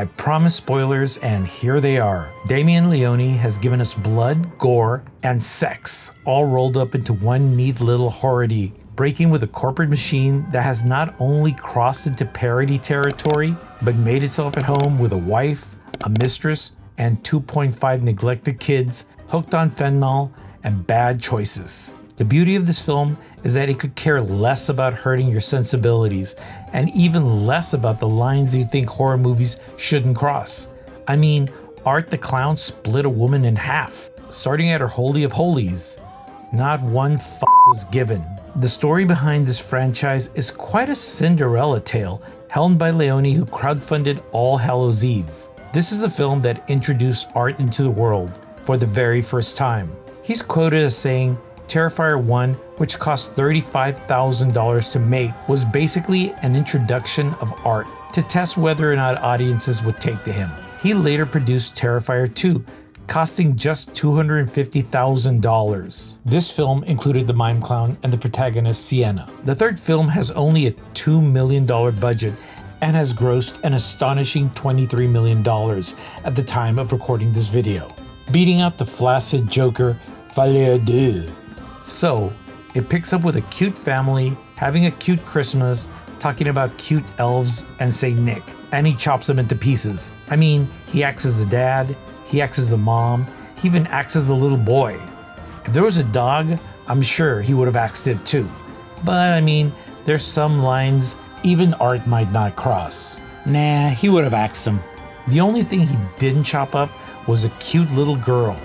I promised spoilers, and here they are. Damien Leone has given us blood, gore, and sex, all rolled up into one neat little horror-y, breaking with a corporate machine that has not only crossed into parody territory, but made itself at home with a wife, a mistress, and 2.5 neglected kids hooked on fentanyl and bad choices. The beauty of this film is that it could care less about hurting your sensibilities and even less about the lines you think horror movies shouldn't cross. I mean, Art the Clown split a woman in half, starting at her holy of holies. Not one was given. The story behind this franchise is quite a Cinderella tale, helmed by Leone, who crowdfunded All Hallows Eve. This is the film that introduced Art into the world for the very first time. He's quoted as saying, Terrifier 1, which cost $35,000 to make, was basically an introduction of Art to test whether or not audiences would take to him. He later produced Terrifier 2, costing just $250,000. This film included the mime clown and the protagonist Sienna. The third film has only a $2 million budget and has grossed an astonishing $23 million at the time of recording this video, beating out the flaccid Joker Folie à Deux. So, it picks up with a cute family, having a cute Christmas, talking about cute elves and Saint Nick, and he chops them into pieces. I mean, he acts as the dad, he acts as the mom, he even acts as the little boy. If there was a dog, I'm sure he would have axed it too. But I mean, there's some lines even Art might not cross. Nah, he would have axed him. The only thing he didn't chop up was a cute little girl.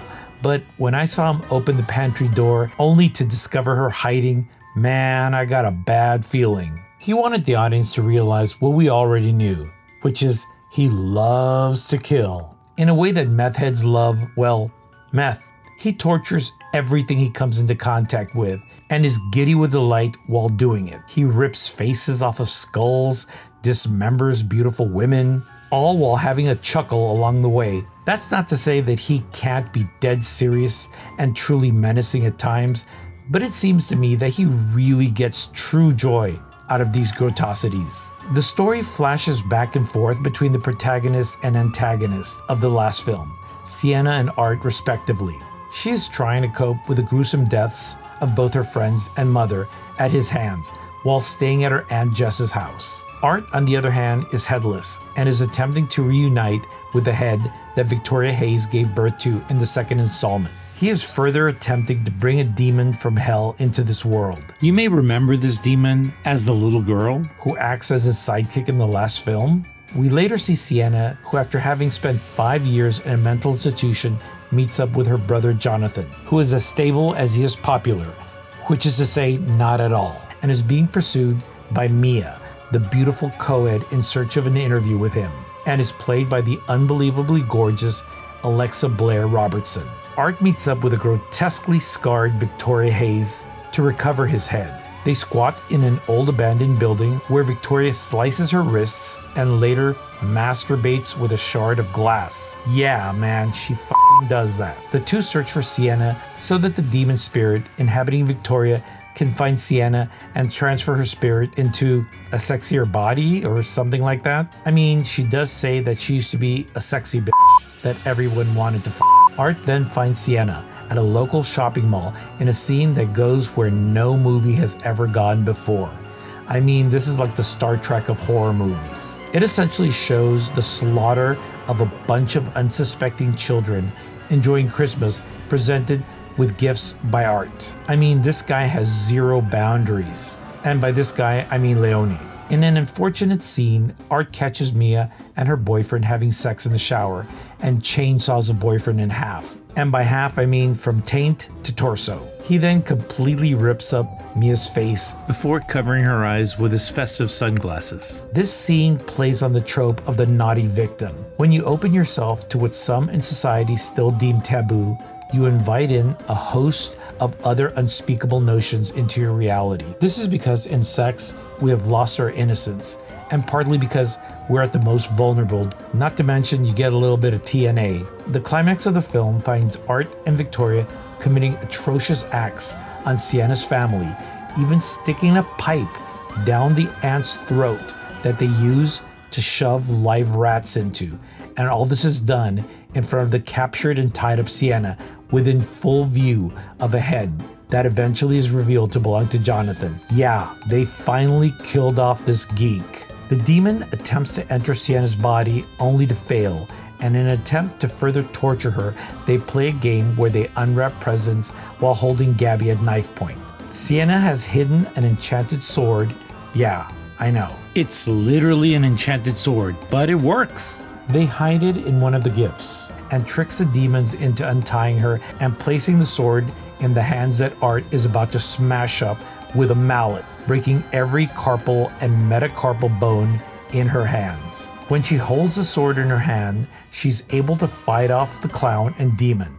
But when I saw him open the pantry door only to discover her hiding, man, I got a bad feeling. He wanted the audience to realize what we already knew, which is he loves to kill. In a way that meth heads love, well, meth. He tortures everything he comes into contact with and is giddy with delight while doing it. He rips faces off of skulls, dismembers beautiful women, all while having a chuckle along the way. That's not to say that he can't be dead serious and truly menacing at times, but it seems to me that he really gets true joy out of these grotosities. The story flashes back and forth between the protagonist and antagonist of the last film, Sienna and Art respectively. She is trying to cope with the gruesome deaths of both her friends and mother at his hands while staying at her Aunt Jess's house. Art, on the other hand, is headless and is attempting to reunite with the head that Victoria Hayes gave birth to in the second installment. He is further attempting to bring a demon from hell into this world. You may remember this demon as the little girl who acts as his sidekick in the last film. We later see Sienna, who after having spent 5 years in a mental institution, meets up with her brother Jonathan, who is as stable as he is popular, which is to say not at all, and is being pursued by Mia, the beautiful co-ed in search of an interview with him, and is played by the unbelievably gorgeous Alexa Blair Robertson. Art meets up with a grotesquely scarred Victoria Hayes to recover his head. They squat in an old abandoned building where Victoria slices her wrists and later masturbates with a shard of glass. Yeah, man, she f***ing does that. The two search for Sienna so that the demon spirit inhabiting Victoria can find Sienna and transfer her spirit into a sexier body or something like that. I mean, she does say that she used to be a sexy bitch that everyone wanted to f***. Art then finds Sienna at a local shopping mall in a scene that goes where no movie has ever gone before. I mean, this is like the Star Trek of horror movies. It essentially shows the slaughter of a bunch of unsuspecting children enjoying Christmas presented with gifts by Art. I mean, this guy has zero boundaries. And by this guy, I mean Leone. In an unfortunate scene, Art catches Mia and her boyfriend having sex in the shower and chainsaws the boyfriend in half. And by half, I mean from taint to torso. He then completely rips up Mia's face before covering her eyes with his festive sunglasses. This scene plays on the trope of the naughty victim. When you open yourself to what some in society still deem taboo, you invite in a host of other unspeakable notions into your reality. This is because in sex, we have lost our innocence, and partly because we're at the most vulnerable, not to mention you get a little bit of TNA. The climax of the film finds Art and Victoria committing atrocious acts on Sienna's family, even sticking a pipe down the aunt's throat that they use to shove live rats into. And all this is done in front of the captured and tied up Sienna within full view of a head that eventually is revealed to belong to Jonathan. Yeah, they finally killed off this geek. The demon attempts to enter Sienna's body only to fail, and in an attempt to further torture her, they play a game where they unwrap presents while holding Gabby at knife point. Sienna has hidden an enchanted sword. Yeah, I know. It's literally an enchanted sword, but it works. They hide it in one of the gifts and tricks the demons into untying her and placing the sword in the hands that Art is about to smash up with a mallet, breaking every carpal and metacarpal bone in her hands. When she holds the sword in her hand, she's able to fight off the clown and demon.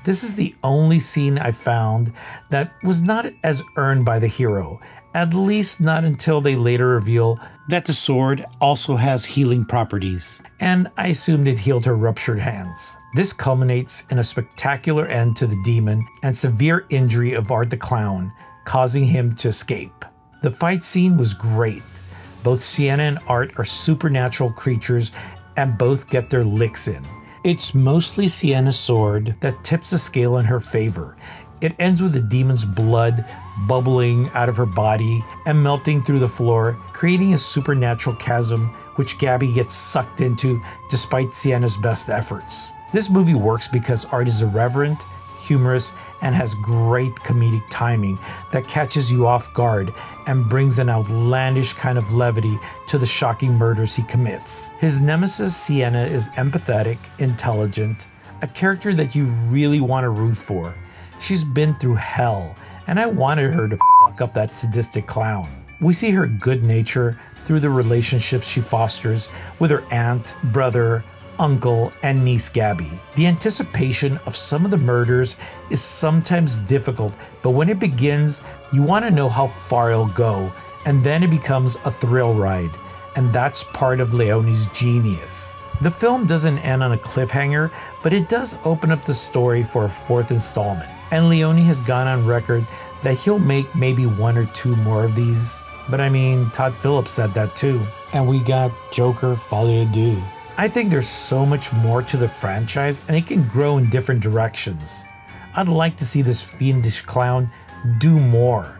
This is the only scene I found that was not as earned by the hero, at least not until they later reveal that the sword also has healing properties, and I assumed it healed her ruptured hands. This culminates in a spectacular end to the demon and severe injury of Art the Clown, causing him to escape. The fight scene was great. Both Sienna and Art are supernatural creatures and both get their licks in. It's mostly Sienna's sword that tips the scale in her favor. It ends with the demon's blood bubbling out of her body and melting through the floor, creating a supernatural chasm which Gabby gets sucked into despite Sienna's best efforts. This movie works because Art is irreverent, humorous, and has great comedic timing that catches you off guard and brings an outlandish kind of levity to the shocking murders he commits. His nemesis Sienna is empathetic, intelligent, a character that you really want to root for. She's been through hell, and I wanted her to fuck up that sadistic clown. We see her good nature through the relationships she fosters with her aunt, brother, uncle, and niece Gabby. The anticipation of some of the murders is sometimes difficult, but when it begins, you want to know how far it'll go, and then it becomes a thrill ride, and that's part of Leone's genius. The film doesn't end on a cliffhanger, but it does open up the story for a fourth installment, and Leone has gone on record that he'll make maybe one or two more of these. But I mean, Todd Phillips said that too. And we got Joker Folie à Deux. I think there's so much more to the franchise and it can grow in different directions. I'd like to see this fiendish clown do more.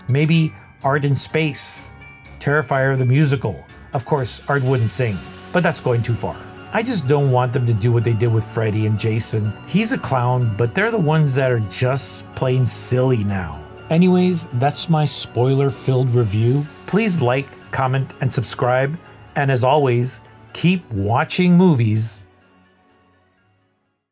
Maybe Art in Space, Terrifier the musical. Of course, Art wouldn't sing, but that's going too far. I just don't want them to do what they did with Freddy and Jason. He's a clown, but they're the ones that are just plain silly now. Anyways, that's my spoiler-filled review. Please like, comment, and subscribe. And as always, keep watching movies.